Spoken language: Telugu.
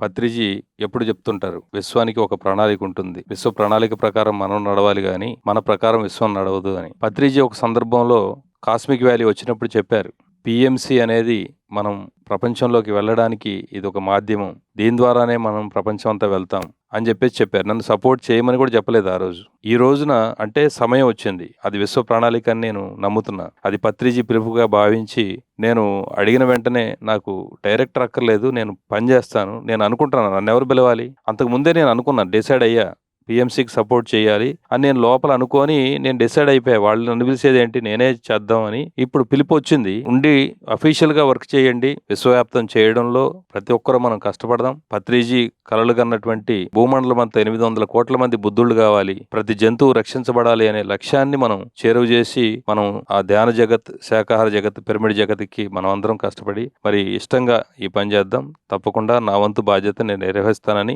పత్రిజీ ఎప్పుడు చెప్తుంటారు, విశ్వానికి ఒక ప్రణాళిక ఉంటుంది. విశ్వ ప్రణాళిక ప్రకారం మనం నడవాలి గాని, మన ప్రకారం విశ్వం నడవదు అని. పత్రిజీ ఒక సందర్భంలో కాస్మిక్ వ్యాలీ వచ్చినప్పుడు చెప్పారు. పిఎంసి అనేది మనం ప్రపంచంలోకి వెళ్ళడానికి ఇది ఒక మాధ్యమం. దీని ద్వారానే మనం ప్రపంచం అంతా వెళ్తాం అని చెప్పారు. నన్ను సపోర్ట్ చేయమని కూడా చెప్పలేదు ఆ రోజు. ఈ రోజున అంటే సమయం వచ్చింది. అది విశ్వ ప్రణాళిక అని నేను నమ్ముతున్నా. అది పత్రిజీ పిలుపుగా భావించి నేను అడిగిన వెంటనే నాకు డైరెక్టర్ అక్కర్లేదు, నేను పని చేస్తాను, నేను అనుకుంటున్నాను నన్ను ఎవరు పిలవాలి. అంతకు ముందే నేను అనుకున్నాను, డిసైడ్ అయ్యా పిఎంసికి సపోర్ట్ చేయాలి అని నేను లోపల అనుకొని నేను డిసైడ్ అయిపోయా. వాళ్ళు నన్ను పిలిచేది ఏంటి, నేనే చేద్దామని. ఇప్పుడు పిలుపు వచ్చింది, ఉండి అఫీషియల్ గా వర్క్ చేయండి. విశ్వవ్యాప్తం చేయడంలో ప్రతి ఒక్కరూ మనం కష్టపడదాం. పత్రిజీ కలలు కన్నటువంటి భూమండలం అంతా 800 కోట్ల మంది బుద్ధుళ్ళు కావాలి, ప్రతి జంతువు రక్షించబడాలి అనే లక్ష్యాన్ని మనం చేరువ చేసి మనం ఆ ధ్యాన జగత్, శాకాహార జగత్, పిరమిడ్ జగత్కి మనం అందరం కష్టపడి మరి ఇష్టంగా ఈ పని చేద్దాం. తప్పకుండా నా వంతు బాధ్యత నేను నిర్వహిస్తానని